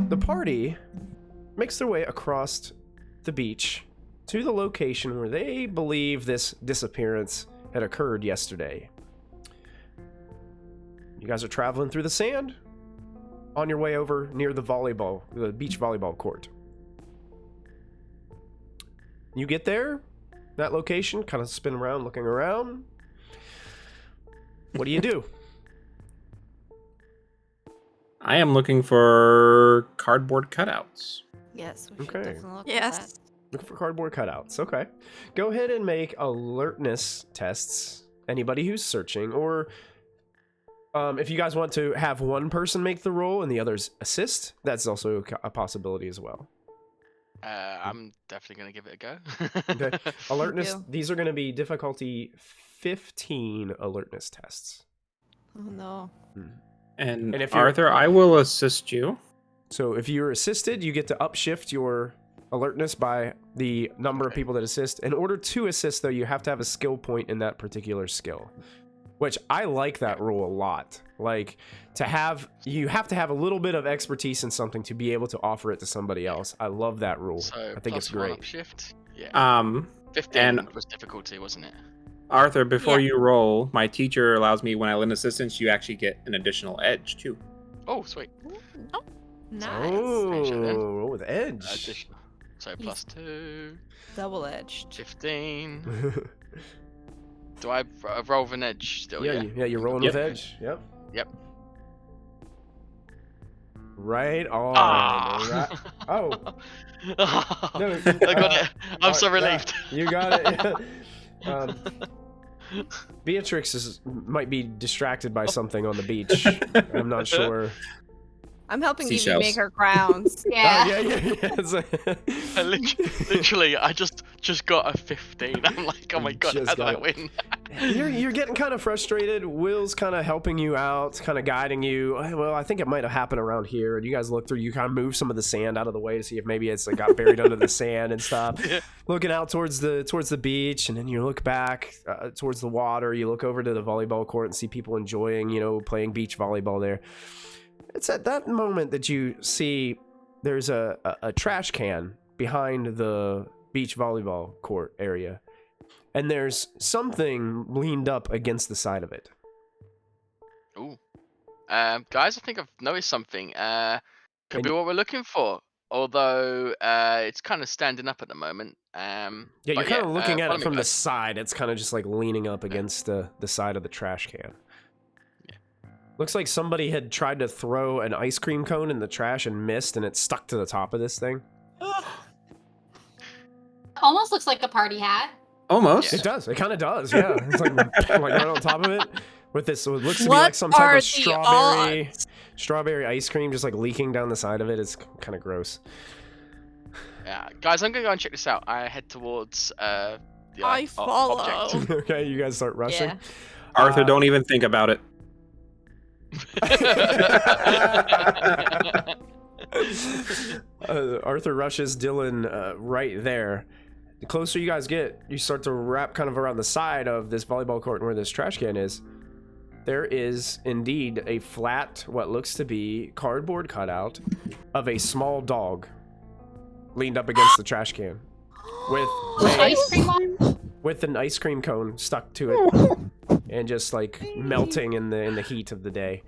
The party makes their way across the beach to the location where they believe this disappearance had occurred yesterday. You guys are traveling through the sand on your way over near the beach volleyball court. You get there, that location, kind of spin around, looking around. What do you do? I am looking for cardboard cutouts. Yes, we should Okay. definitely look Yes. at that. Looking for cardboard cutouts. Okay. Go ahead and make alertness tests. Anybody who's searching, or if you guys want to have one person make the roll and the others assist, that's also a possibility as well. I'm definitely going to give it a go. Okay. Alertness, you. these are going to be difficulty 15 alertness tests. Oh no. And if you're- Arthur, I will assist you. So if you're assisted, you get to upshift your alertness by the number of people that assist. In order to assist, though, you have to have a skill point in that particular skill, which I like that rule a lot. Like, you have to have a little bit of expertise in something to be able to offer it to somebody else. I love that rule. So I think it's great. Shift. Yeah. 15 and- was difficulty, wasn't it? Arthur, before Yeah. you roll, my teacher allows me, when I lend assistance, you actually get an additional edge, too. Oh, sweet. Oh, nice. Oh, roll with edge. Additional. So plus 2, Double edged. 15. Do I roll with an edge still? yeah, you're rolling Yep. with edge. Yep. Yep. Right on. Ah! Right. Oh, no, I got it. I'm so relieved. You got it. Beatrix might be distracted by something on the beach. I'm not sure. I'm helping Evie Seashells. make her crowns. Yeah. Oh, yeah. I literally, I just got a 15. I'm like, oh my god, Just how did I got win? You're getting kind of frustrated. Will's kind of helping you out, kind of guiding you. Well, I think it might have happened around here. And you guys look through. You kind of move some of the sand out of the way to see if maybe it's like got buried under the sand and stuff. Yeah. Looking out towards the beach, and then you look back towards the water. You look over to the volleyball court and see people enjoying, playing beach volleyball there. It's at that moment that you see there's a trash can behind the beach volleyball court area. And there's something leaned up against the side of it. Ooh. Guys, I think I've noticed something. Could be what we're looking for. Although it's kind of standing up at the moment. Yeah, you're kind of looking at follow it me, from the guys. side. It's kind of just like leaning up against the side of the trash can. Looks like somebody had tried to throw an ice cream cone in the trash and missed, and it stuck to the top of this thing. Almost looks like a party hat. Almost. It does. It kind of does. Yeah, it's like right on top of it with this. So it looks to be What like some type are of the strawberry ice cream, just like leaking down the side of it. It's kind of gross. Yeah, guys, I'm gonna go and check this out. I head towards the I follow. object. Okay, you guys start rushing. Yeah. Arthur, don't even think about it. Arthur rushes Dylan right there, the closer you guys get, you start to wrap kind of around the side of this volleyball court and where this trash can is. There is indeed a flat, what looks to be cardboard cutout of a small dog leaned up against the trash can with Ice cream on? with an ice cream cone stuck to it and just like melting in the heat of the day.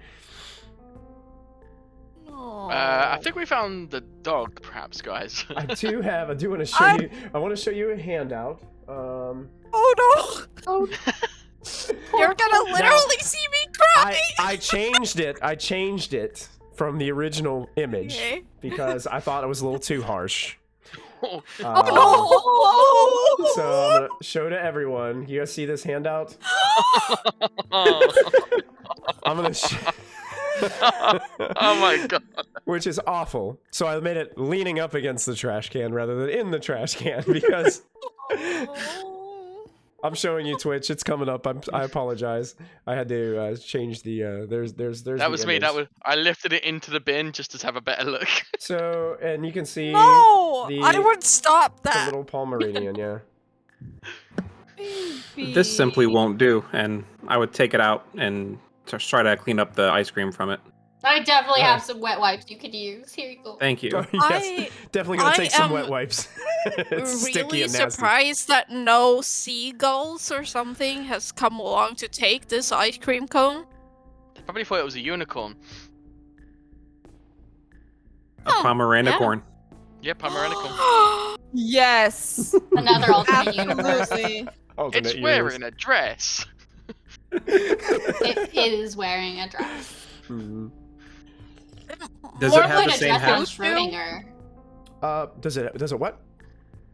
I think we found the dog, perhaps, guys. I do want to show you. I want to show you a handout. Oh no! You're gonna literally see me cry. I changed it from the original image Okay. because I thought it was a little too harsh. Oh, Oh no! So I'm gonna show to everyone. You guys see this handout? I'm gonna. Oh my god. Which is awful. So I made it leaning up against the trash can rather than in the trash can because I'm showing you Twitch. It's coming up. I apologize. I had to change the. There's. That was me. I lifted it into the bin just to have a better look. So and you can see No! the, I would stop the that. little Pomeranian. Yeah. This simply won't do, and I would take it out and try to clean up the ice cream from it. I definitely have some wet wipes you could use. Here you go. Thank you. Yes, definitely gonna take some wet wipes. It's sticky Really and nasty. surprised that no seagulls or something has come along to take this ice cream cone. I probably thought it was a unicorn. A Pomeranian. Yeah, Pomeranian. Yes. Another alternate universe. Absolutely. Alternate It's universe. wearing a dress. It is wearing a dress. Mhm. Does More it have like the a same dress on heft? Schrodinger. Does it what?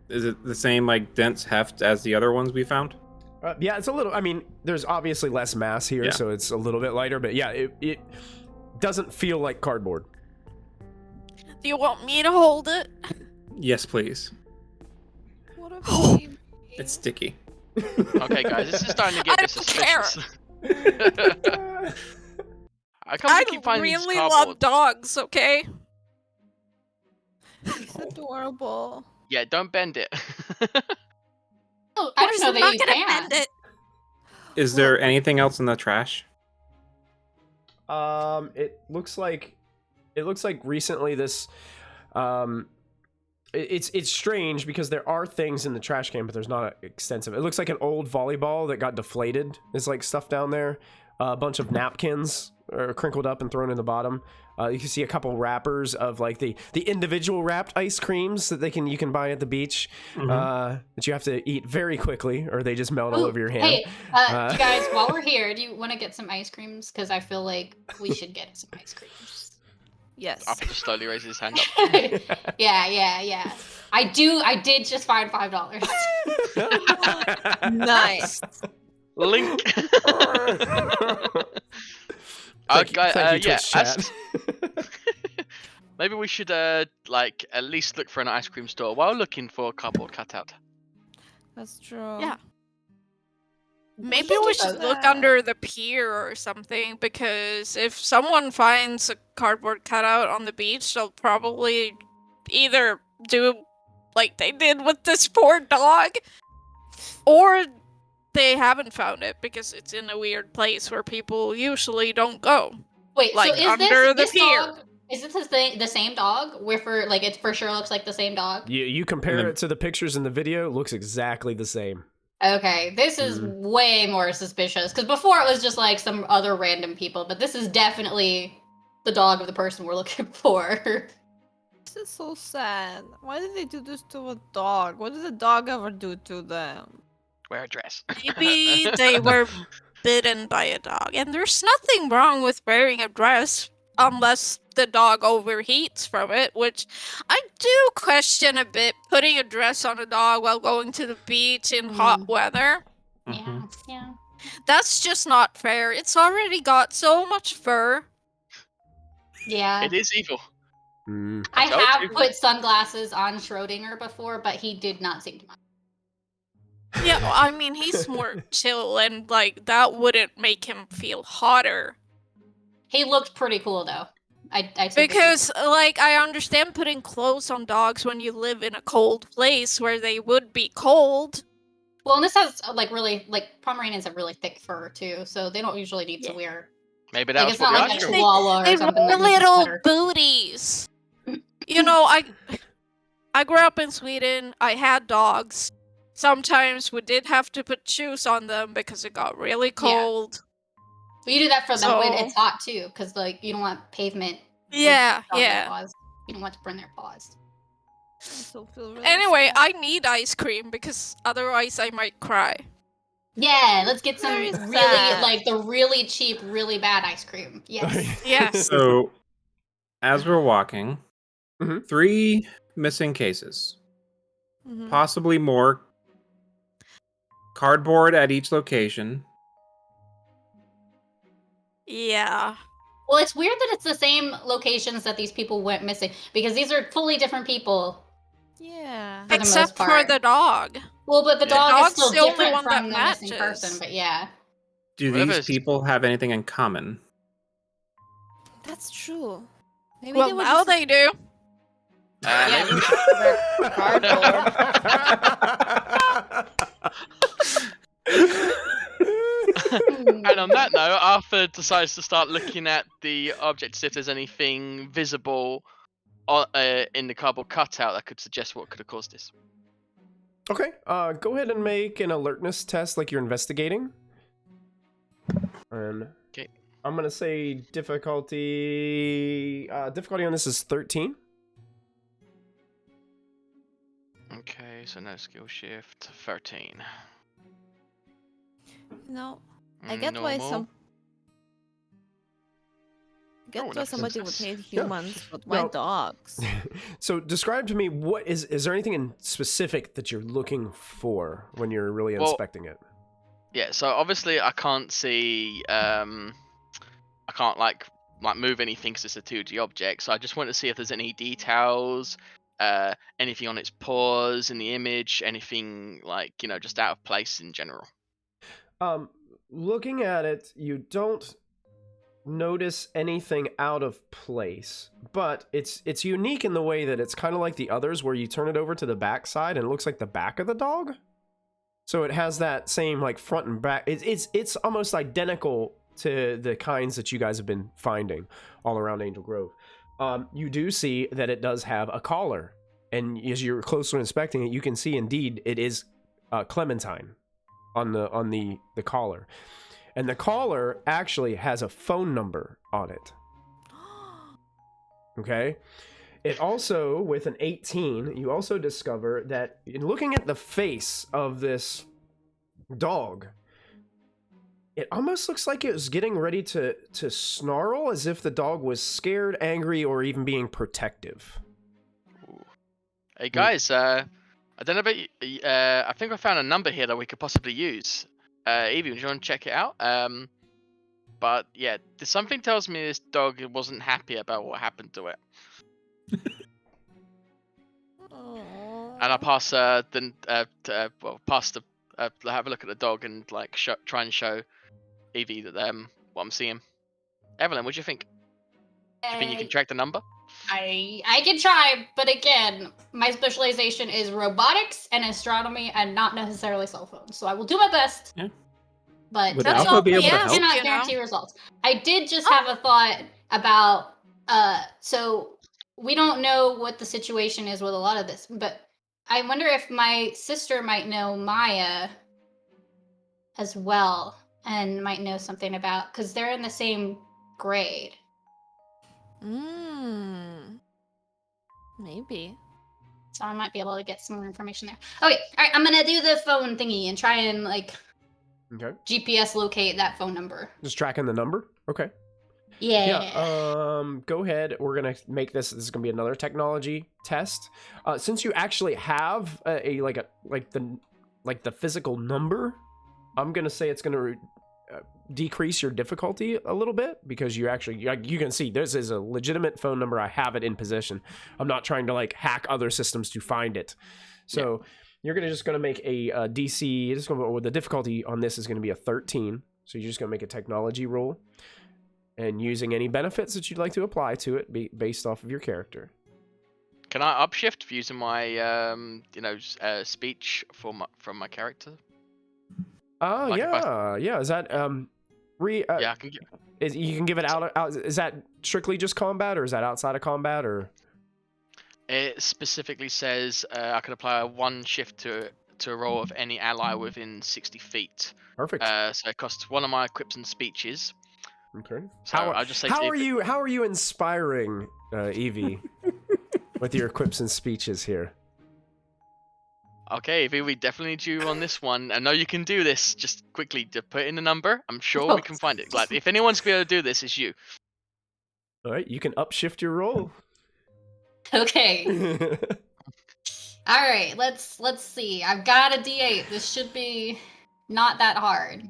Is it the same like dense heft as the other ones we found? Yeah, it's a little. I mean, there's obviously less mass here, Yeah. so it's a little bit lighter. But yeah, it doesn't feel like cardboard. Do you want me to hold it? Yes, please. What a baby. It's sticky. Okay, guys, this is starting to get I don't care. suspicious. I can't I keep finding really these love cardboard. dogs, okay? It's adorable. Yeah, don't bend it. Oh, I Course, don't know I'm that not you gonna can. bend it. Is there anything else in the trash? It looks like recently this, it's strange because there are things in the trash can, but there's not extensive. It looks like an old volleyball that got deflated. There's like stuff down there. A bunch of napkins are crinkled up and thrown in the bottom. You can see a couple wrappers of like the individual wrapped ice creams that you can buy at the beach that you have to eat very quickly or they just melt all Ooh, over your hand. Hey, you guys, while we're here, do you want to get some ice creams? Because I feel like we should get some ice creams. Yes. After slowly raises his hand up. Yeah. I did just find $5. Nice. Link. Thank you, Yeah. Twitch chat. Maybe we should like at least look for an ice cream store while looking for a cardboard cutout. That's true. Yeah. Maybe should we do should that. look under the pier or something, because if someone finds a cardboard cutout on the beach, they'll probably either do like they did with this poor dog, or they haven't found it because it's in a weird place where people usually don't go. Wait, Like, so is under the this pier. dog? Is this the same dog? Where for like it for sure looks like the same dog? You compare it to the pictures in the video, it looks exactly the same. Okay, this is way more suspicious because before it was just like some other random people, but this is definitely the dog of the person we're looking for. This is so sad. Why did they do this to a dog? What did the dog ever do to them? Wear a dress. Maybe they were bitten by a dog, and there's nothing wrong with wearing a dress unless the dog overheats from it, which I do question a bit, putting a dress on a dog while going to the beach in hot weather. Yeah. That's just not fair. It's already got so much fur. Yeah. It is evil. I told have you. put sunglasses on Schrodinger before, but he did not seem to mind. Yeah, well, I mean, he's more chill, and like that wouldn't make him feel hotter. He looked pretty cool though. I typically... Because, like, I understand putting clothes on dogs when you live in a cold place where they would be cold. Well, and this has like really Pomeranians have really thick fur too, so they don't usually need to wear. Maybe that Like was it's what not the like a ice cream. chihuahua or They something. were that needs a little sweater. booties. You know, I grew up in Sweden. I had dogs. Sometimes we did have to put shoes on them because it got really cold. But you do that for them when So- it's hot too, because like you don't want pavement. with Yeah, doggy yeah. paws. You don't want to burn their paws. I still feel really Anyway, sad. I need ice cream because otherwise I might cry. Yeah, let's get some Very really sad. like the really cheap, really bad ice cream. Yes. Yes. So, as we're walking, Mhm. 3 missing cases, Mhm. possibly more. Cardboard at each location. Yeah. Well, it's weird that it's the same locations that these people went missing because these are fully different people. Yeah. For the most Except for part. the dog. Well, but the Yeah. dog is Dog's still the only different one from that the missing matches. person. But yeah. Do Whatever these is- people have anything in common? That's true. Maybe Well, they were now just they do. Maybe we And on that note, Arthur decides to start looking at the object to see if there's anything visible in the cardboard cutout that could suggest what could have caused this. Okay, go ahead and make an alertness test like you're investigating. And Okay. I'm gonna say difficulty on this is 13. Okay, so no skill shift. 13. No. I get why Normal. Get Oh, why no somebody would success. hate humans, but why No. dogs? So describe to me what is there anything in specific that you're looking for when you're really Well, inspecting it? Yeah, so obviously I can't see. I can't like move anything because it's a 2D object. So I just want to see if there's any details, anything on its paws in the image, anything like just out of place in general. Looking at it, you don't notice anything out of place, but it's unique in the way that it's kind of like the others where you turn it over to the back side and it looks like the back of the dog. So it has that same like front and back. It's almost identical to the kinds that you guys have been finding all around Angel Grove. You do see that it does have a collar, and as you're closer inspecting it, you can see indeed it is Clementine on the collar, and the collar actually has a phone number on it. Okay. It also, with an 18, you also discover that in looking at the face of this dog, it almost looks like it was getting ready to snarl, as if the dog was scared, angry, or even being protective. Hey guys, I don't know about you, I think I found a number here that we could possibly use. Evie, do you want to check it out? But yeah, something tells me this dog wasn't happy about what happened to it. And I pass have a look at the dog and like try and show Evie that what I'm seeing. Evelyn, what do you think? Do you think you can track the number? I can try, but again, my specialization is robotics and astronomy, and not necessarily cell phones. So I will do my best. Yeah. But Would That's Alpha all be able to we help? ask, cannot you know? guarantee results. I did just have a thought about so we don't know what the situation is with a lot of this, but I wonder if my sister might know Maya as well and might know something about, because they're in the same grade. Maybe. So I might be able to get some more information there. Okay, all right, I'm gonna do the phone thingy and try and like Okay. GPS locate that phone number. Just tracking the number? Okay. Yeah. Go ahead. We're gonna make this. This is gonna be another technology test. Since you actually have the physical number, I'm gonna say it's gonna decrease your difficulty a little bit, because you can see this is a legitimate phone number. I have it in possession. I'm not trying to like hack other systems to find it. So you're just gonna make a DC. The difficulty on this is gonna be a 13. So you're just gonna make a technology roll. and using any benefits that you'd like to apply to it based off of your character. Can I upshift using my speech from my character? Oh Like if yeah. Is that Yeah, I can get. you can give it out? Is that strictly just combat, or is that outside of combat, or? It specifically says I can apply a 1 shift to a roll of any ally within 60 feet. Perfect. So it costs 1 of my equips and speeches. Okay. So I'll just say. How are you inspiring Evie with your quips and speeches here? Okay, Evie, we definitely need you on this one. I know you can do this. Just quickly to put in the number. I'm sure we can find it. Like, if anyone's gonna be able to do this, it's you. All right, you can upshift your roll. Okay. All right. Let's see. I've got a D8. This should be not that hard.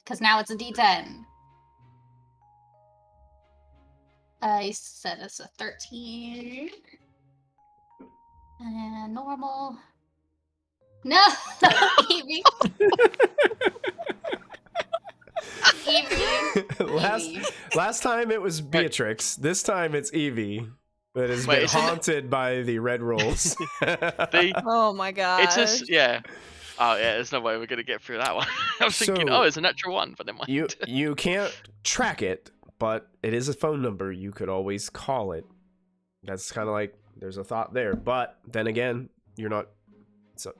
Because now it's a D10. You said it's a 13. And normal. No, Evie. Evie. Last time it was Beatrix. This time it's Evie that has been haunted by the red rolls. Oh my god. It's just yeah. Oh yeah, there's no way we're gonna get through that one. I was thinking, So, it's a natural 1, but never mind. You can't track it, but it is a phone number. You could always call it. That's kind of like there's a thought there, but then again, you're not.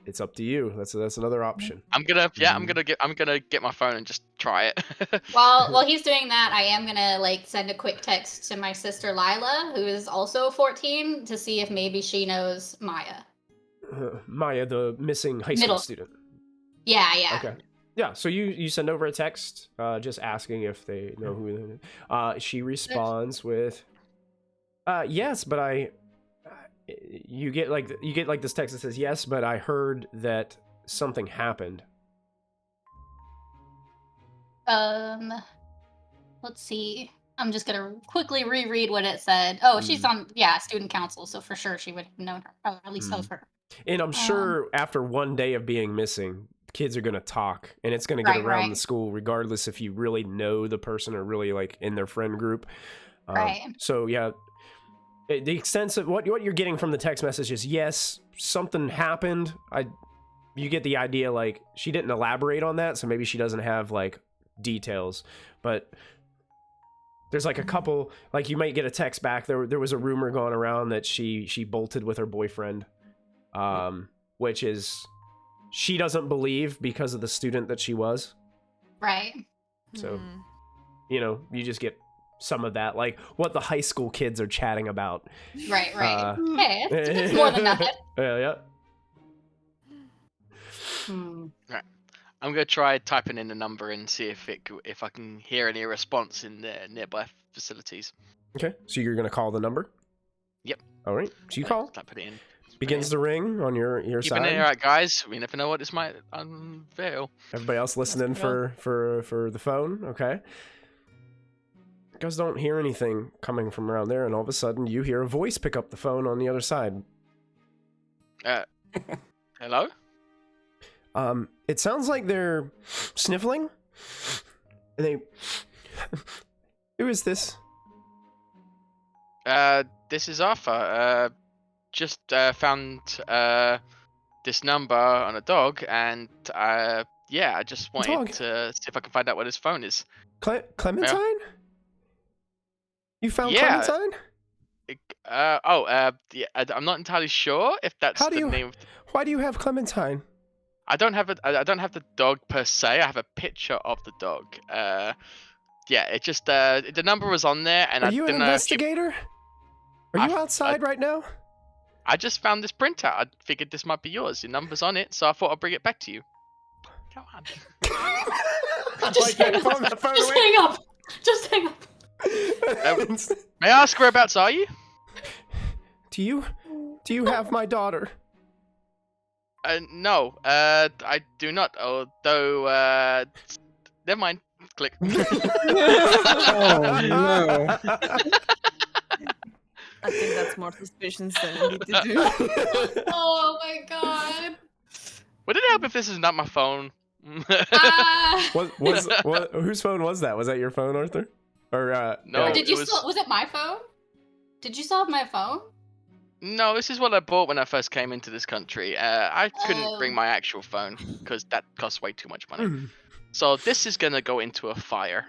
It's up to you. That's another option. I'm gonna get my phone and just try it. While he's doing that, I am gonna send a quick text to my sister Lila, who is also 14, to see if maybe she knows Maya. Maya, the missing high school student. Yeah. Okay. Yeah, so you send over a text just asking if they know who. She responds with, "Yes, but you get this text that says, yes, but I heard that something happened." Let's see. I'm just gonna quickly reread what it said. Oh, she's on student council, so for sure she would have known her, or at least knows her. And I'm sure after one day of being missing, kids are going to talk, and it's going to get around the school regardless if you really know the person or really in their friend group. So yeah, the extent of what you're getting from the text message is, yes, something happened. You get the idea, she didn't elaborate on that, so maybe she doesn't have details, but there's a couple, you might get a text back. There was a rumor going around that she bolted with her boyfriend, which is she doesn't believe because of the student that she was. Right. So, you just get some of that, what the high school kids are chatting about. Right. Hey, it's more than that. Yeah. Right. I'm gonna try typing in the number and see if I can hear any response in the nearby facilities. Okay, so you're gonna call the number. Yep. All right. So you call. Type it in. Begins to ring on your Keep side. an ear out, guys. We never know what this might unveil. Everybody else listening for the phone. Okay. You guys don't hear anything coming from around there, and all of a sudden you hear a voice pick up the phone on the other side. Hello? It sounds like they're sniffling. And who is this? This is Arthur. Just found this number on a dog, and I just wanted to see if I can find out what his phone is. Clementine? Yeah. You found Clementine? I'm not entirely sure if that's the name. Why do you have Clementine? I don't have the dog per se. I have a picture of the dog. It just the number was on there, and Are you an investigator? Are you outside right now? I just found this printout. I figured this might be yours. Your number's on it, so I thought I'd bring it back to you. Come on. Just hang up. Just hang up. May I ask whereabouts are you? Do you have my daughter? No, I do not. Although, never mind. Click. Oh no. I think that's more suspicious than we need to do. Oh my god. Would it help if this is not my phone? Whose phone was that? Was that your phone, Arthur? Or No. Or did you it was- still? Was it my phone? Did you still have my phone? No, this is what I bought when I first came into this country. I couldn't bring Oh. my actual phone because that costs way too much money. So this is gonna go into a fire.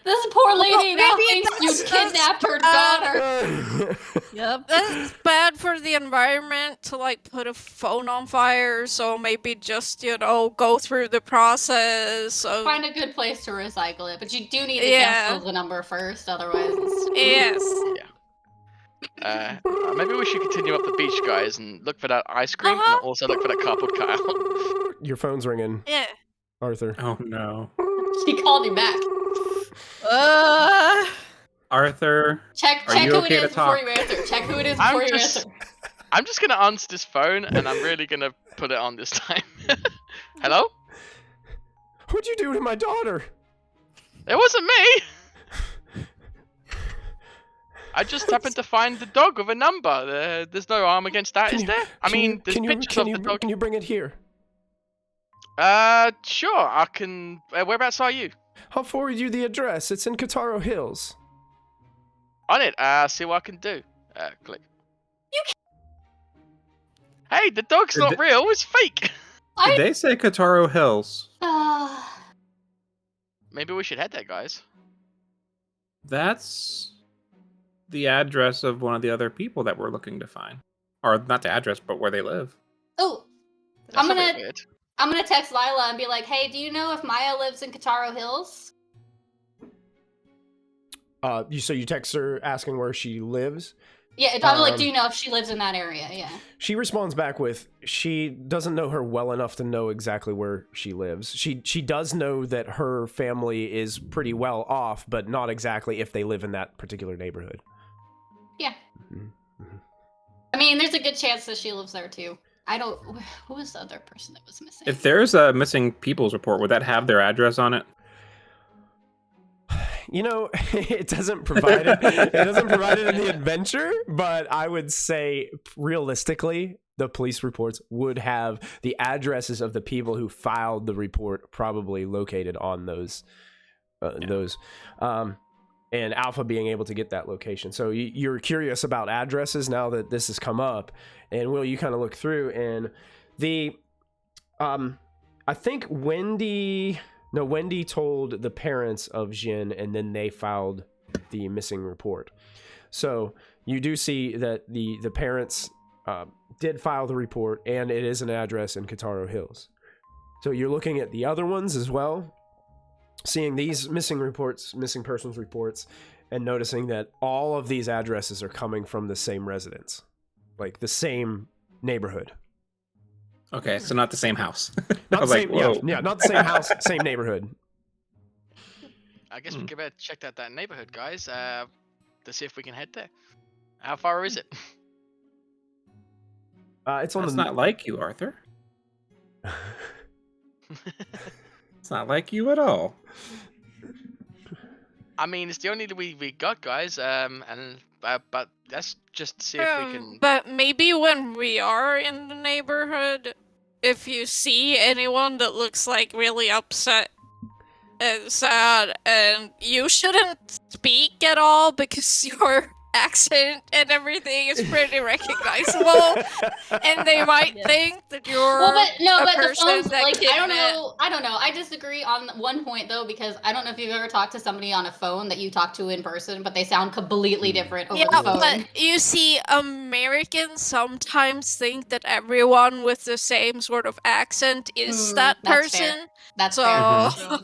This poor lady now maybe thinks you that's- kidnapped her daughter. Yep. That's bad for the environment to like put a phone on fire, so maybe just, go through the process of Find a good place to recycle it, but you do need to Yeah. cancel the number first, otherwise. Yes. Maybe we should continue up the beach, guys, and look for that ice cream, and also look for that cardboard cutout. Your phone's ringing, Yeah. Arthur. Oh no. She called you back. Arthur, Check Are you who okay it to is before talk? you answer. Check who it is before you answer. I'm just gonna answer this phone, and I'm really gonna put it on this time. Hello? What'd you do to my daughter? It wasn't me. I just happened to find the dog with a number. There's no harm against that, is there? I mean, there's pictures of the dog. Can you bring it here? Sure. I can. Whereabouts are you? I'll forward you the address. It's in Kataro Hills. On it. See what I can do. Click. Hey, the dog's not real. It's fake. did they say Kataro Hills? Maybe we should head there, guys. That's the address of one of the other people that we're looking to find. Or not the address, but where they live. Oh, That's I'm a bit gonna- weird. I'm gonna text Lila and be like, "Hey, do you know if Maya lives in Kataro Hills?" So you text her asking where she lives. Yeah, I'm like, "Do you know if she lives in that area?" Yeah. She responds back with, she doesn't know her well enough to know exactly where she lives. She does know that her family is pretty well off, but not exactly if they live in that particular neighborhood. Yeah. Mm-hmm. I mean, there's a good chance that she lives there too. I don't. Who was the other person that was missing? If there's a missing people's report, would that have their address on it? It doesn't provide it. It doesn't provide it in the adventure, but I would say realistically, the police reports would have the addresses of the people who filed the report probably located on those, and Alpha being able to get that location. So you're curious about addresses now that this has come up, and Will, you kind of look through, and I think Wendy told the parents of Jin, and then they filed the missing report. So you do see that the parents did file the report, and it is an address in Kataro Hills. So you're looking at the other ones as well, seeing these missing persons reports, and noticing that all of these addresses are coming from the same residence, like the same neighborhood. Okay, so not the same house. Not the same, whoa. yeah, not the same house, same neighborhood. I guess we better check out that neighborhood, guys, to see if we can head there. How far is it? It's on That's the. not like you, Arthur. It's not like you at all. I mean, it's the only we got, guys. But let's just see if we can. But maybe when we are in the neighborhood, if you see anyone that looks like really upset and sad, and you shouldn't speak at all because your accent and everything is pretty recognizable, and they might think that you're Well, a but the person phone's that like, I don't kidnapped- know. I disagree on one point though, because I don't know if you've ever talked to somebody on a phone that you talk to in person, but they sound completely different over Yeah, the phone. but you see, Americans sometimes think that everyone with the same sort of accent is that that's fair. person. That's So, fair.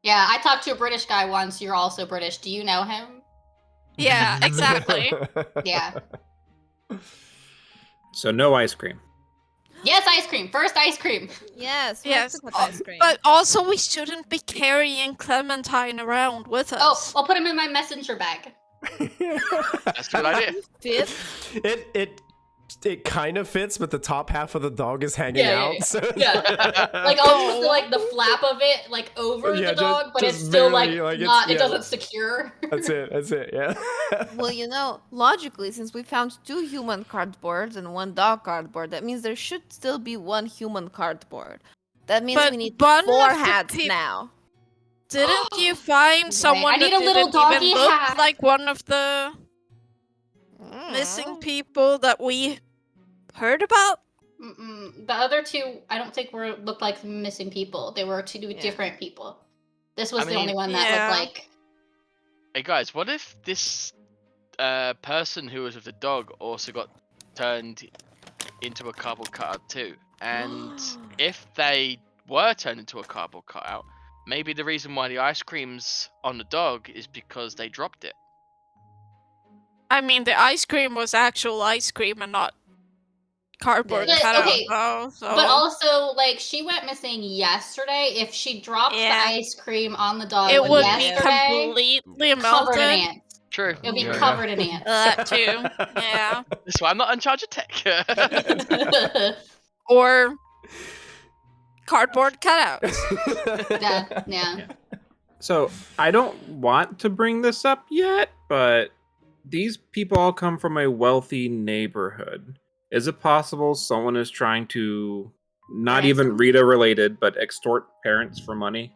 Yeah, I talked to a British guy once. You're also British. Do you know him? yeah, exactly. Yeah. So no ice cream. Yes, ice cream. First ice cream. Yes, we Yes, have to put ice cream. But also, we shouldn't be carrying Clementine around with Oh, us. I'll put him in my messenger bag. That's a good idea. Fit? it kind of fits, but the top half of the dog is hanging out. So Like almost like the flap of it, like over Yeah, the dog, but just it's still barely, like like, it's- not. yeah. It doesn't secure. That's it. Yeah. Well, you know, logically, since we found 2 human cardboards and 1 dog cardboard, that means there should still be 1 human cardboard. That means But we need one 4 of the hats peop- now. Didn't you find someone I need that a little didn't doggy even look hat. like one of the missing people that we heard about? The other 2, I don't think looked like missing people. They were 2 different people. This was I the only mean- one that Yeah. looked like. Hey guys, what if this person who was with the dog also got turned into a cardboard cutout too? And if they were turned into a cardboard cutout, maybe the reason why the ice cream's on the dog is because they dropped it. I mean, the ice cream was actual ice cream and not cardboard But, cutout. okay, though, so. But also, like, she went missing yesterday. If she dropped Yeah. the ice cream on the dog It would be yesterday, completely covered in melted. ants. True. It'll be Yeah. covered in ants. That too. Yeah. That's why I'm not in charge of tech. Or cardboard cutouts. yeah. So I don't want to bring this up yet, but these people all come from a wealthy neighborhood. Is it possible someone is trying to, not even Rita related, but extort parents for money?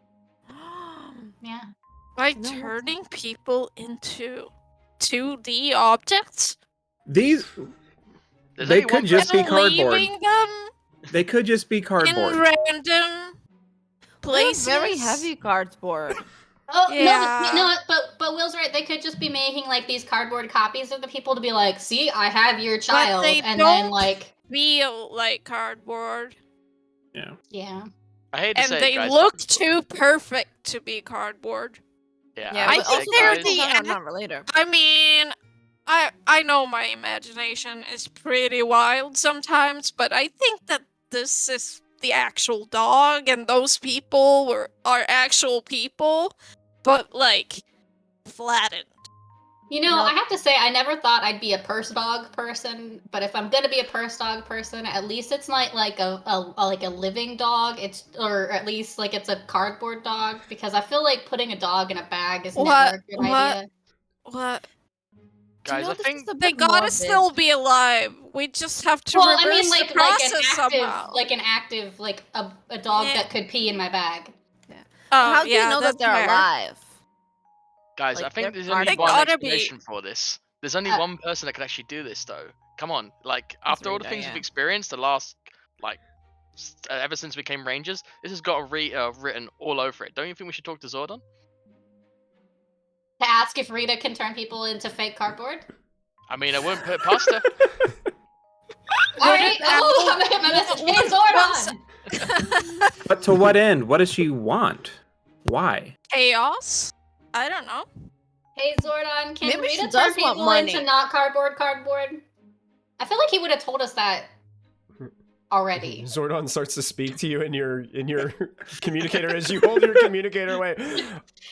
Yeah. By No. turning people into 2D objects These, There's they only could one just be and cardboard. leaving them They could just be in cardboard. random They're places. very heavy cardboard. Oh Yeah. no, but Will's right. They could just be making like these cardboard copies of the people to be like, "See, I have your child," they and then don't. like, Feel like cardboard, Yeah. yeah. I hate to and say they it, guys. look too perfect to be cardboard. Yeah, Yeah, I I but hate to think say they're it, guys. the Somehow not related. I mean, I know my imagination is pretty wild sometimes, but I think that this is the actual dog, and those people are actual people, but like flattened. You know, No. I have to say, I never thought I'd be a purse dog person, but if I'm gonna be a purse dog person, at least it's not like a living dog. Or at least like it's a cardboard dog, because I feel like putting a dog in a bag is never a good idea. What? Guys, I this think is a They bit gotta morbid. still be alive. We just have to Well, reverse I mean, the like process somehow. an active, like a dog Yeah. that could pee in my bag. Oh, How do yeah, you know that that's they're fair. alive? Guys, I Like, think they're there's part only of one it. They gotta be. explanation for this. There's only one person that could actually do this, though. Come on, like after all the Rita, things yeah. we've experienced the last, like, ever since we became rangers, this has got written all over it. Don't you think we should talk to Zordon? To ask if Rita can turn people into fake cardboard. I mean, I wouldn't put it past her. All right. Oh, I'm gonna hit my message. Hey, Zordon. But to what end? What does she want? Why? Chaos? I don't know. Hey, Zordon. Can Maybe she Rita does turn want people money. into not cardboard? I feel like he would have told us that already. Zordon starts to speak to you in your communicator as you hold your communicator away.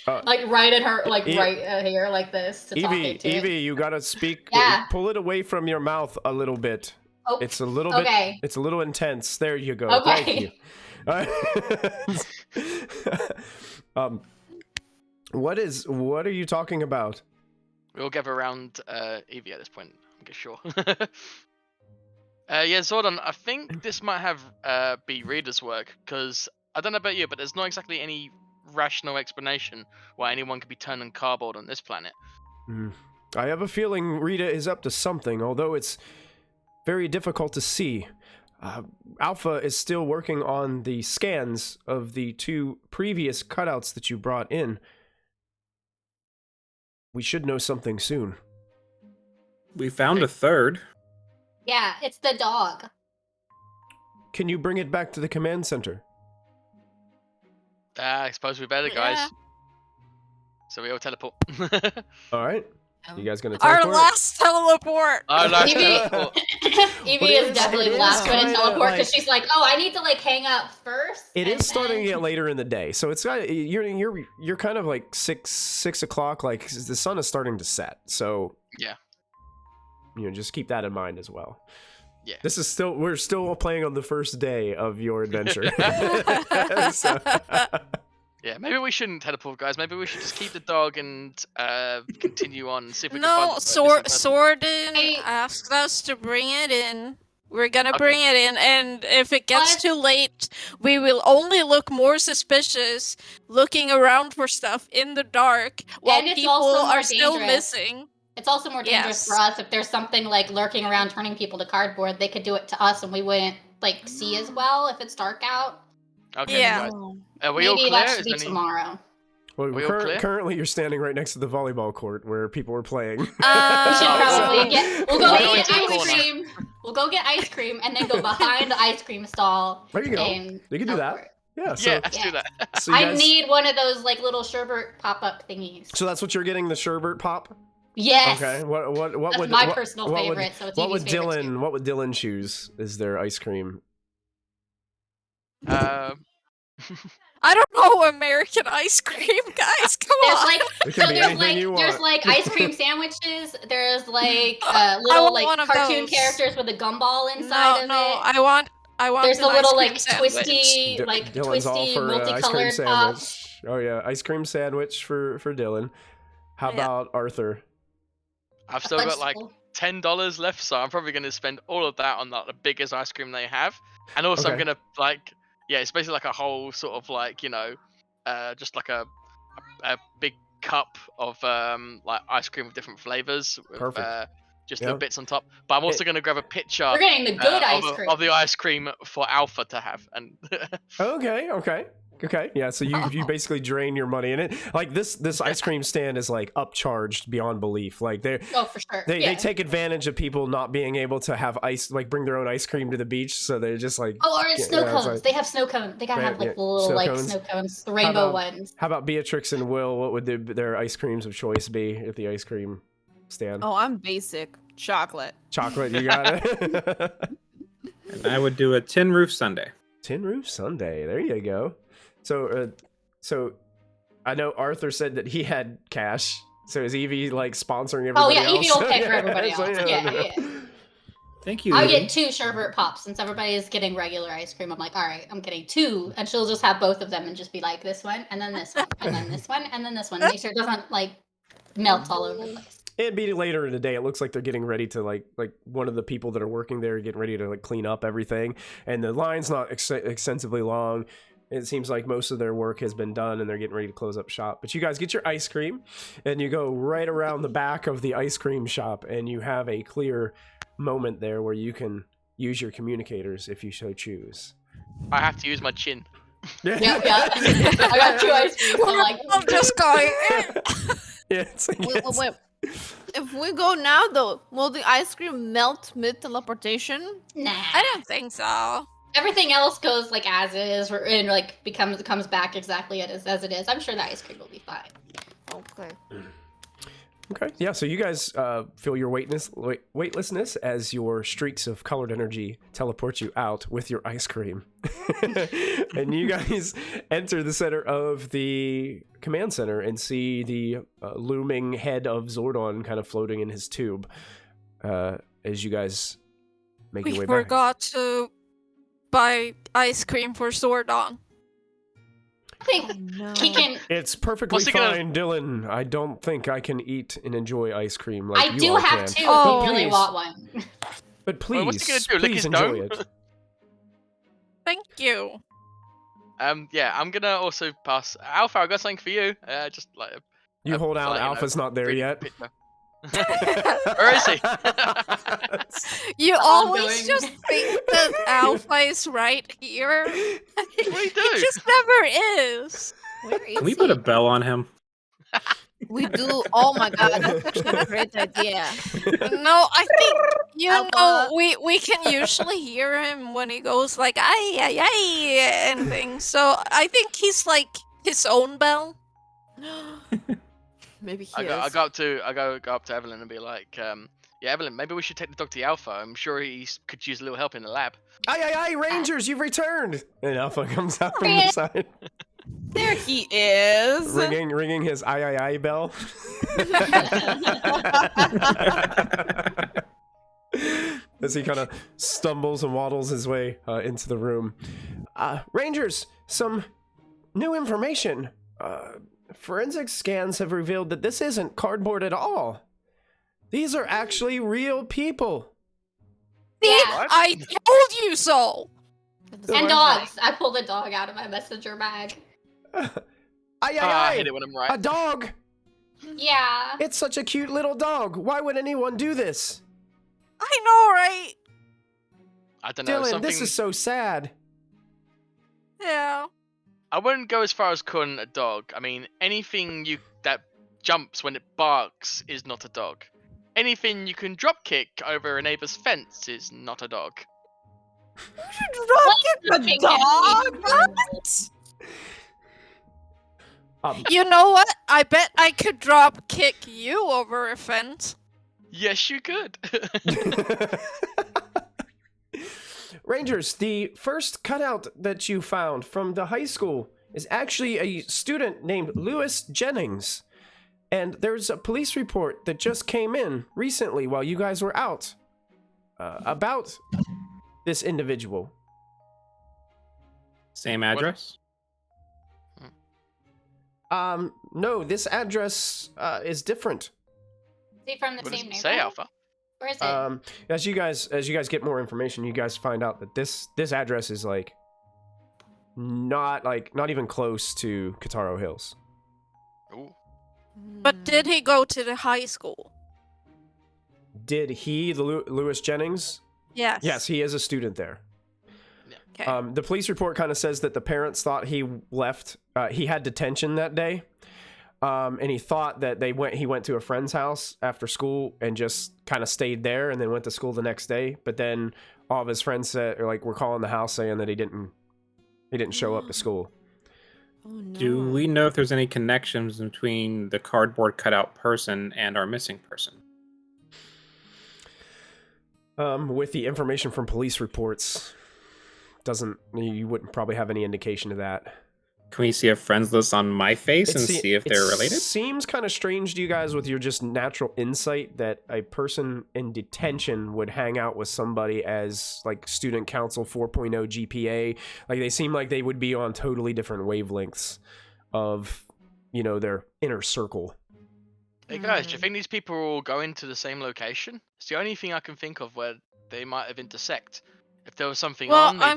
Like right at her, like E- right here, like this. To talk Evie, into it. Evie, you gotta speak. Yeah. Pull it away from your mouth a little bit. Oh, It's a little bit. okay. It's a little intense. There you go. Okay. Thank you. What are you talking about? We'll gather around Evie at this point, I'm sure. Yeah, Zordon, I think this might have be Reader's work, because I don't know about you, but there's not exactly any rational explanation why anyone could be turned in cardboard on this planet. I have a feeling Rita is up to something, although it's very difficult to see. Alpha is still working on the scans of the 2 previous cutouts that you brought in. We should know something soon. We found a third. Yeah, it's the dog. Can you bring it back to the command center? I suppose we better, guys. Yeah. So we all teleport. All right. You guys gonna Our teleport? last teleport. Our last Evie- teleport. Evie But is it definitely is last minute kinda teleport because like- she's like, "Oh, I need to like hang out first." It and is starting to then-" get later in the day, so it's got you're kind of like six o'clock. Like the sun is starting to set, so Yeah. just keep that in mind as well. Yeah. We're still playing on the first day of your adventure. So- Yeah, maybe we shouldn't teleport, guys. Maybe we should just keep the dog and continue on. See if we can No, find this missing person. Sordin asked us to bring it in. We're gonna bring it in, and if it gets What? too late, we will only look more suspicious looking around for stuff in the dark while And it's people also more are still dangerous. missing. It's also more dangerous for Yes. us if there's something like lurking around turning people to cardboard. They could do it to us and we wouldn't like see as well if it's dark out. Okay, Yeah. guys. Are we all Maybe clear? that should Is be any- tomorrow. Well, We all clear? currently, you're standing right next to the volleyball court where people were playing. We should Uh, probably get. We'll go We'll go get into the ice corner. cream. We'll go get ice cream and then go behind the ice cream stall. There you go. And You can do that. teleport. Yeah. So, Yeah, let's do that. so you I guys- need one of those like little sherbet pop-up thingies. So that's what you're getting, the sherbet pop. Yes. Okay. What That's would my what- personal what favorite, Would, so it's what would Evie's favorite Dylan? too. What would Dylan choose? Is their ice cream? I don't know American ice cream, guys. Come There's on. like It can so be anything you there's want. like ice cream sandwiches. There's like I little want like one of cartoon those. characters with a gumball inside of no, it. I want. There's an a little ice cream like sandwich. twisty, like Dylan's all twisty, for ice cream multicolored sandwich. pops. Oh yeah, ice cream sandwich for Dylan. How Yeah. about Arthur? I've still got like Fudge- $10 left, so I'm probably going to spend all of that on like the biggest ice cream they have, and also I'm Okay. gonna like, yeah, it's basically like a whole sort of like just like a big cup of like ice cream with different flavors, with, Perfect. just Yep. little bits on top. But I'm also gonna grab a picture We're getting the good ice of, cream. of the ice cream for Alpha to have, and Okay. Yeah. So you basically drain your money in it. Like this ice cream stand is like upcharged beyond belief. Like they Oh, for sure. they take advantage of people not being able to have ice, like bring their own ice cream to the beach. So they're just like, Oh, or it's Yeah, snow it's cones. like- They have snow cones. They gotta They- have like yeah, the little snow like cones. snow cones, the rainbow about- ones. how about Beatrix and Will? What would their ice creams of choice be at the ice cream stand? Oh, I'm basic. Chocolate. Chocolate, you got it. And I would do a tin roof sundae. Tin Roof Sunday. There you go. So I know Arthur said that he had cash. So is Evie like sponsoring everybody Oh yeah, else? Evie will pay for everybody So, else. Yeah. Thank you. I'll Evie. get 2 sherbet pops since everybody is getting regular ice cream. I'm like, all right, I'm getting 2, and she'll just have both of them and just be like, this one, and then this one, and then this one, and then this one. Make sure it doesn't like melt all over the place. It'd be later in the day. It looks like they're getting ready to like one of the people that are working there getting ready to like clean up everything, and the line's not extensively long. It seems like most of their work has been done, and they're getting ready to close up shop. But you guys get your ice cream, and you go right around the back of the ice cream shop, and you have a clear moment there where you can use your communicators if you so choose. I have to use my chin. Yeah. I got 2 ice creams. So like, I'm just going. Yeah, it's like, Wait. If we go now, though, will the ice cream melt mid teleportation? nah. I don't think so. Everything else goes like as is, and like comes back exactly as it is. I'm sure the ice cream will be fine. Okay. Okay, yeah, so you guys feel your weightlessness as your streaks of colored energy teleport you out with your ice cream. And you guys enter the center of the command center and see the looming head of Zordon kind of floating in his tube as you guys make We your way back. forgot to buy ice cream for Zordon. I think No. he can. It's perfectly What's he gonna- fine, Dylan. I don't think I can eat and enjoy ice cream like I you do all have can. 2 Oh, if you really please. want one. But please, Well, what's he gonna do, lick please his enjoy dome? it. Thank you. Yeah, I'm gonna also pass Alpha. I got something for you. Just like You hold out. like, Alpha's not there pretty yet. picture. Where is he? You Ongoing. always just think that Alpha is right here. What do you He do? just never is. Where is Can we put a he? bell on him? We do. Oh my god, that's actually a great idea. No, I think you know Alpha. we can usually hear him when he goes like ay ay ay and things. So I think he's like his own bell. Maybe he I is. go up to Evelyn and be like, yeah, Evelyn, maybe we should take the dog to Alpha. I'm sure he could use a little help in the lab. Aye, Rangers, you've returned! And Alpha comes out from the side, There he is. ringing his aye bell. as he kind of stumbles and waddles his way into the room. Rangers, some new information. Forensic scans have revealed that this isn't cardboard at all. These are actually real people. Yeah. I told you so. And dogs. I pulled a dog out of my messenger bag. I hit it when I'm right. A dog! Yeah. It's such a cute little dog. Why would anyone do this? I know, right? I don't know. Dylan, this is so sad. Yeah. I wouldn't go as far as calling it a dog. I mean, anything that jumps when it barks is not a dog. Anything you can drop kick over a neighbor's fence is not a dog. Drop kick a dog? What? You know what? I bet I could drop kick you over a fence. Yes, you could. Rangers, the first cutout that you found from the high school is actually a student named Lewis Jennings. And there's a police report that just came in recently while you guys were out about this individual. Same address? No, this address is different. Is he from the What does same it say, neighborhood? Alpha? Where is it? As you guys get more information, you guys find out that this address is not even close to Kataro Hills. Ooh. But did he go to the high school? Did he, Lewis Jennings? Yes. Yes, he is a student there. Okay. The police report kind of says that the parents thought he left. He had detention that day, and he thought that he went to a friend's house after school and just kind of stayed there, and then went to school the next day. But then all of his friends were calling the house saying that he didn't show up to school. Oh, no. Do we know if there's any connections between the cardboard cutout person and our missing person? With the information from police reports, you wouldn't probably have any indication of that. Can we see a friends list on my face and see if they're related? It seems kind of strange to you guys with your just natural insight that a person in detention would hang out with somebody as student council 4.0 GPA. They seem like they would be on totally different wavelengths of, their inner circle. Hey guys, do you think these people are all going to the same location? It's the only thing I can think of where they might have intersect. If there was something on, Well,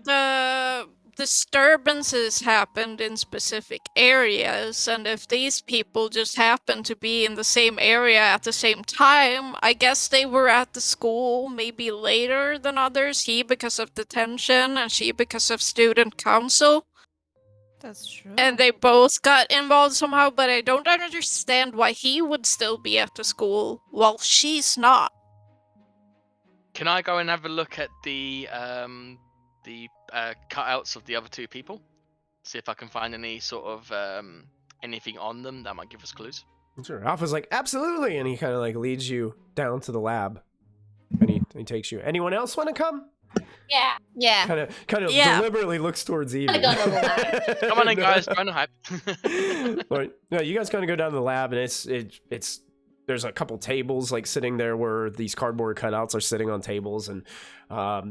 the disturbances happened in specific areas, and if these people just happened to be in the same area at the same time, I guess they were at the school maybe later than others. He because of detention, and she because of student council. That's true. And they both got involved somehow, but I don't understand why he would still be at the school while she's not. Can I go and have a look at the cutouts of the other two people? See if I can find any sort of anything on them that might give us clues. Sure. Alpha's like, absolutely, and he kind of leads you down to the lab, and he takes you. Anyone else want to come? Yeah. Yeah. Kind of Yeah. deliberately looks towards Evie. I go to the lab. Come on in, guys, join the hype. Right. Yeah, you guys kind of go down to the lab, and it's there's a couple tables sitting there where these cardboard cutouts are sitting on tables, and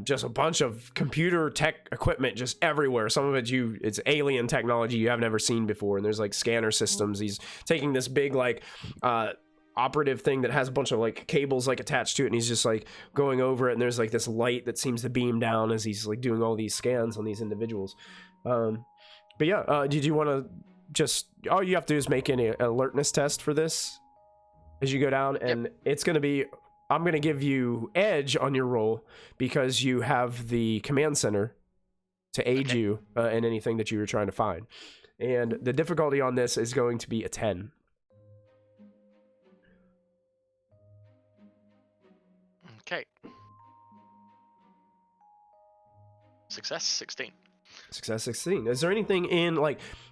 just a bunch of computer tech equipment just everywhere. Some of it's alien technology you haven't ever seen before, and there's scanner systems. He's taking this big operative thing that has a bunch of cables attached to it, and he's just going over it, and there's this light that seems to beam down as he's doing all these scans on these individuals. But yeah, did you want to just all you have to do is make an alertness test for this as you go down, and it's going to be, I'm going to give you edge on your roll because you have the command center to aid you in anything that you were trying to find, and the difficulty on this is going to be a 10. Okay. Success 16. Success 16. Is there anything in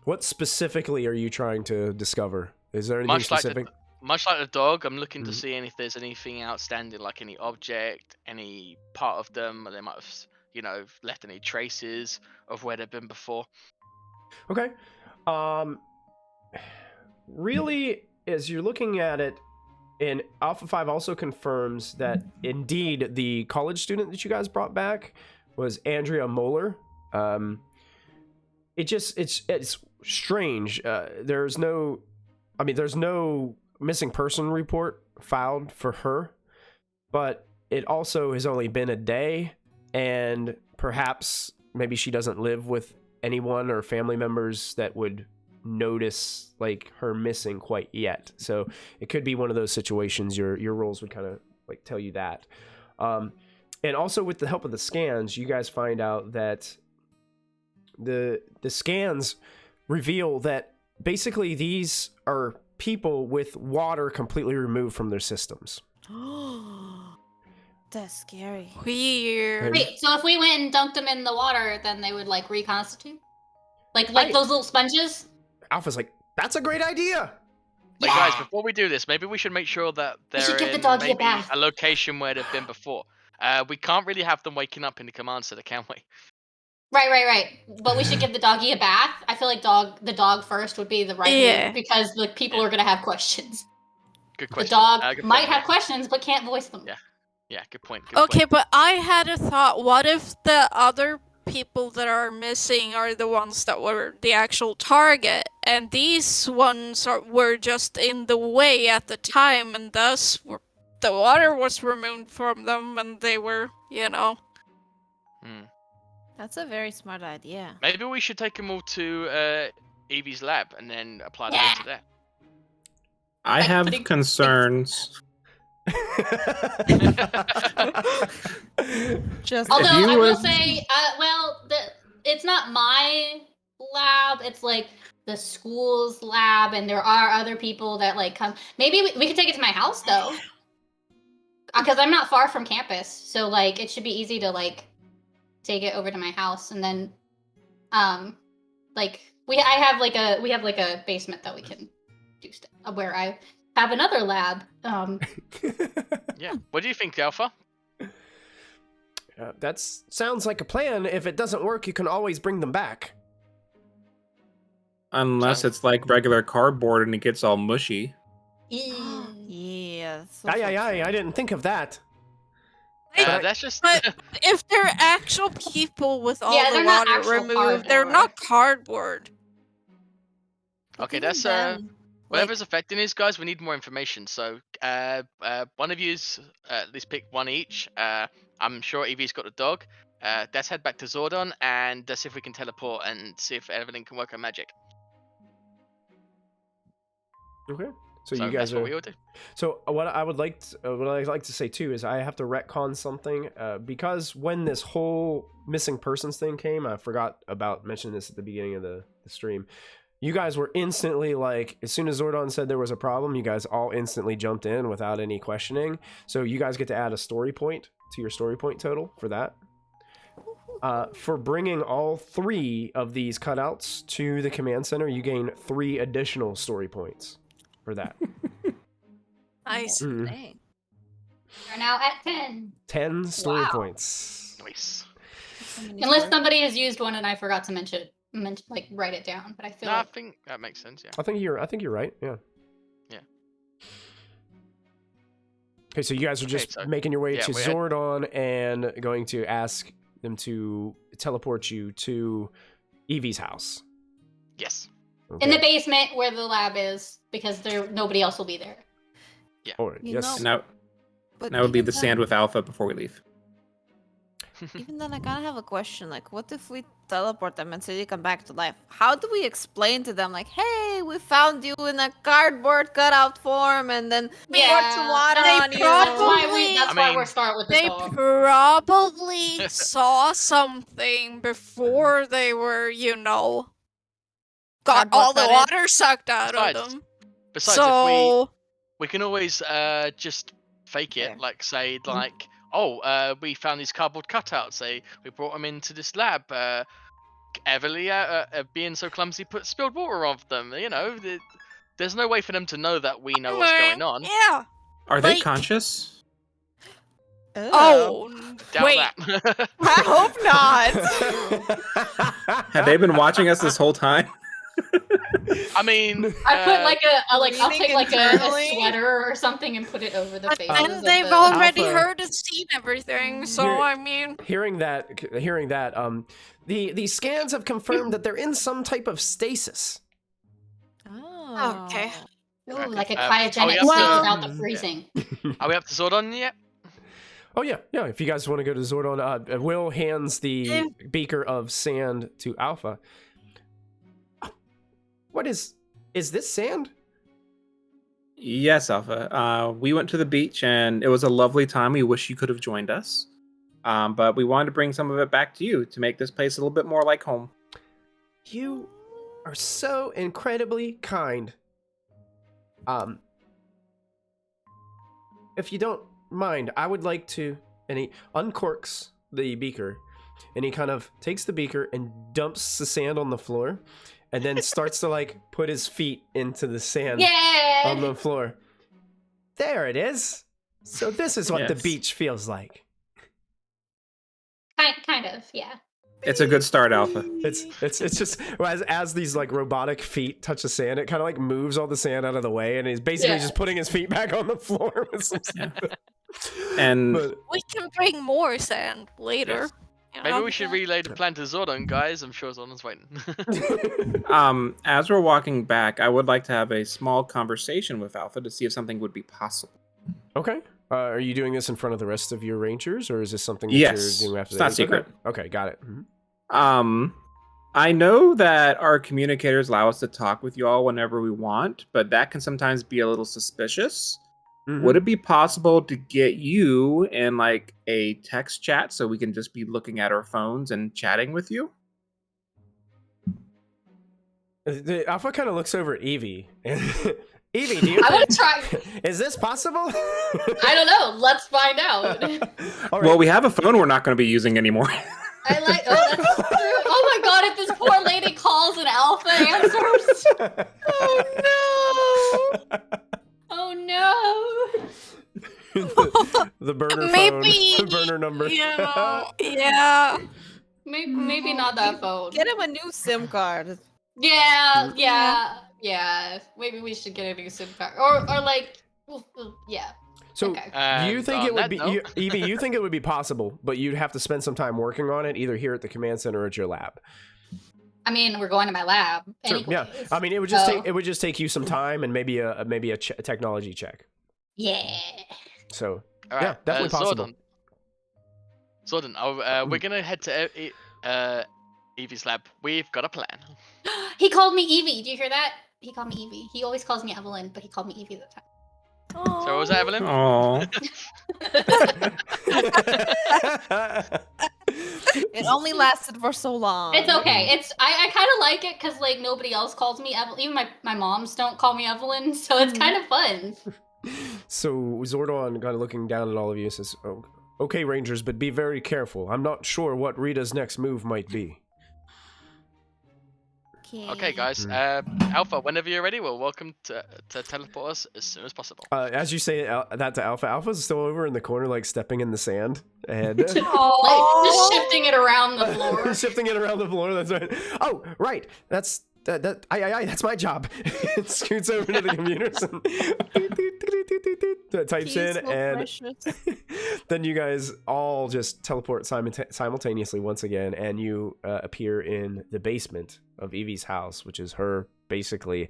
what specifically are you trying to discover? Is there anything specific? Much like the dog, I'm looking to see if there's anything outstanding, any object, any part of them, or they might have, left any traces of where they've been before. Okay. Really, as you're looking at it, And Alpha 5 also confirms that indeed the college student that you guys brought back was Andrea Moeller. It's strange. There's no missing person report filed for her, but it also has only been a day, and perhaps maybe she doesn't live with anyone or family members that would notice like her missing quite yet. So it could be one of those situations. Your roles would kind of like tell you that. And also with the help of the scans, you guys find out that the scans reveal that basically these are people with water completely removed from their systems. That's scary. Weird. Wait, so if we went and dunked them in the water, then they would like reconstitute? Like those little sponges? Alpha's like, that's a great idea. Like, guys, before we do this, maybe we should make sure that We should they're give the in doggy a maybe bath. a location where they've been before. We can't really have them waking up in the command center, can we? Right. But we should give the doggy a bath. I feel like the dog first would be the right Yeah. move because like people are gonna have questions. Good The question. dog Good might point, have yeah. questions but can't voice them. Yeah, good point. Good Okay, point. but I had a thought. What if the other people that are missing are the ones that were the actual target, and these ones were just in the way at the time, and thus the water was removed from them, and they were, That's a very smart idea. Maybe we should take them all to Evie's lab and then apply that to there. I Like have putting- concerns. Just Although you I will would- say, it's not my lab. It's like the school's lab, and there are other people that like come. Maybe we could take it to my house though, because I'm not far from campus, so like it should be easy to like take it over to my house, and then, like we have like a basement that we can do stuff where I have another lab. Yeah. What do you think, Alpha? That sounds like a plan. If it doesn't work, you can always bring them back. Unless it's like regular cardboard and it gets all mushy. Yeah. So I didn't think of that. That's just. But if they're actual people with all Yeah, the they're not water actual removed, they're cardboard. not cardboard. Okay, even that's then, whatever's affecting these guys. We need more information. So, one of you's at least pick one each. I'm sure Evie's got the dog. Let's head back to Zordon and let's see if we can teleport and see if everything can work on magic. Okay. So you that's guys what are. we all do. So what I'd like to say too is I have to retcon something because when this whole missing persons thing came, I forgot about mentioning this at the beginning of the stream. You guys were instantly like, as soon as Zordon said there was a problem, you guys all instantly jumped in without any questioning. So you guys get to add a story point to your story point total for that. For bringing all 3 of these cutouts to the command center, you gain 3 additional story points for that. Nice. Mm. dang. We're now at 10. 10 story Wow. points. Nice. So many Unless stories. somebody has used one and I forgot to mention like write it down. But I feel No, I like think that makes sense. Yeah. I think you're right. Yeah. Yeah. Okay, so you guys are just so- making your way yeah, to we had- Zordon and going to ask them to teleport you to Evie's house. Yes. in the Okay. basement where the lab is, because nobody else will be there. Or, You yes. know- And But that would be even the then- sand with Alpha before we leave. Even then, I kind of have a question. Like, what if we teleport them and say they come back to life? How do we explain to them, like, hey, we found you in a cardboard cutout form, and then poured some water They on you? That's why Probably- That's I why mean, we're starting with the They dog. probably saw something before they were, got Cardboard all the cut in. water sucked out of Besides, them. Besides, So, we can always just fake it, Yeah. like say like, oh, we found these cardboard cutouts. We brought them into this lab. Everly, being so clumsy, spilled water on them. There's no way for them to know that we know what's going on. Yeah. Are they Like- conscious? Oh, Doubt wait. that. I hope not. Have they been watching us this whole time? I mean, I put like I'll Reading take like a internally? sweater or something and put it over the faces. And of they've the... already Alpha. heard and seen everything, so Here- I mean, Hearing that, the scans have confirmed that they're in some type of stasis. Oh. Okay. Ooh, Okay. like a Oh, cryogenic we state have to- without the freezing. are we up to Zordon yet? Oh yeah. If you guys want to go to Zordon, Will hands the beaker of sand to Alpha. What is this sand? Yes, Alpha. We went to the beach and it was a lovely time. We wish you could have joined us. But we wanted to bring some of it back to you to make this place a little bit more like home. You are so incredibly kind. If you don't mind, I would like to. And he uncorks the beaker, and he kind of takes the beaker and dumps the sand on the floor, and then starts to like put his feet into the sand Yeah. on the floor. There it is. So this is what the Yes. beach feels like. Kind of, yeah. It's a good start, Alpha. It's just as these like robotic feet touch the sand, it kind of like moves all the sand out of the way, and he's basically Yeah. just putting his feet back on the floor with some sand. And But- we can bring more sand later. you Maybe know? we should relay the plan to Zordon, guys. I'm sure Zordon's waiting. as we're walking back, I would like to have a small conversation with Alpha to see if something would be possible. Okay. Are you doing this in front of the rest of your rangers, or is this something that Yes. you're doing after It's the not secret. Okay, got it. Mhm. I know that our communicators allow us to talk with you all whenever we want, but that can sometimes be a little suspicious. Mhm. Would it be possible to get you in like a text chat so we can just be looking at our phones and chatting with you? The Alpha kind of looks over at Evie. Evie, do you I think, would try. is this possible? I don't know. Let's find out. All right. Well, we have a phone we're not going to be using anymore. I like. Oh, that's true. Oh my god! If this poor lady calls and Alpha answers. Oh no! the burner Maybe, phone, the burner number. Yeah. Maybe not that phone. Get him a new SIM card. Yeah. Maybe we should get a new SIM card, or like, yeah. So, Okay. do you And think on it would that be, note- Evie? You think it would be possible, but you'd have to spend some time working on it, either here at the command center or at your lab. I mean, we're going to my lab. Sure, Anyways. yeah. I mean, it would just So- take you some time and maybe a technology check. Yeah. So, All right, yeah, definitely possible. Zordon, we're gonna head to Evie's lab. We've got a plan. He called me Evie. Do you hear that? He called me Evie. He always calls me Evelyn, but he called me Evie that time. So what was that, Evelyn? Oh, It only lasted for so long. It's okay. I kind of like it because like nobody else calls me Evelyn. Even my moms don't call me Evelyn, so it's kind of fun. So Zordon, kind of looking down at all of you, says, oh, "Okay, Rangers, but be very careful. I'm not sure what Rita's next move might be." Okay, guys. Alpha, whenever you're ready, we're welcome to teleport us as soon as possible. As you say that to Alpha, Alpha's still over in the corner, like stepping in the sand and Like just shifting it around the floor. shifting it around the floor. That's right. Oh, right. That's that's my job. It scoots over to the computers and types in, Peaceful, and precious. then you guys all just teleport simultaneously once again, and you appear in the basement of Evie's house, which is her basically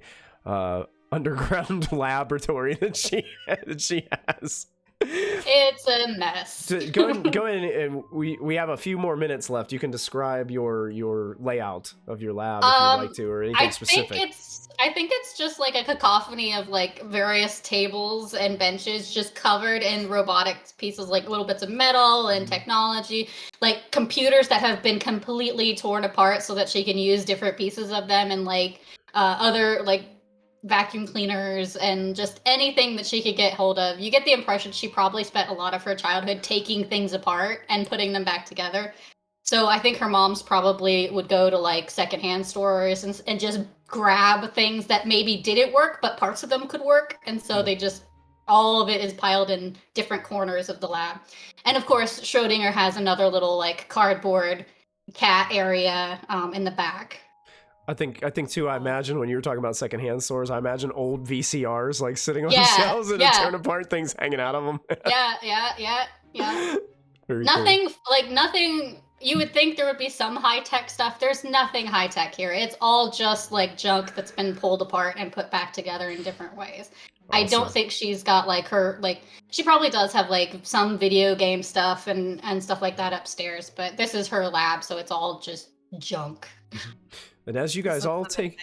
underground laboratory that she has. It's a mess. So go in, and we have a few more minutes left. You can describe your layout of your lab if you'd like to, or anything specific. I think it's just like a cacophony of like various tables and benches just covered in robotic pieces, like little bits of metal and technology, like computers that have been completely torn apart so that she can use different pieces of them, and like other like vacuum cleaners and just anything that she could get hold of. You get the impression she probably spent a lot of her childhood taking things apart and putting them back together. So I think her mom's probably would go to like secondhand stores and just grab things that maybe didn't work, but parts of them could work. And so they just, all of it is piled in different corners of the lab. And of course, Schrodinger has another little like cardboard cat area in the back. I think too. I imagine when you were talking about secondhand stores, I imagine old VCRs like sitting on Yeah, shelves and yeah. torn apart things hanging out of them. Yeah. Very cool. Nothing. You would think there would be some high tech stuff. There's nothing high tech here. It's all just like junk that's been pulled apart and put back together in different ways. I don't Awesome. think she's got like her she probably does have like some video game stuff and stuff like that upstairs, but this is her lab, so it's all just junk. And as you guys all take,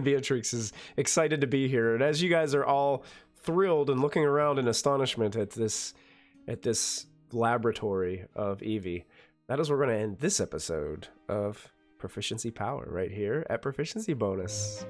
Beatrix is excited to be here, and as you guys are all thrilled and looking around in astonishment at this laboratory of Evie, that is where we're going to end this episode of Proficiency Power right here at Proficiency Bonus.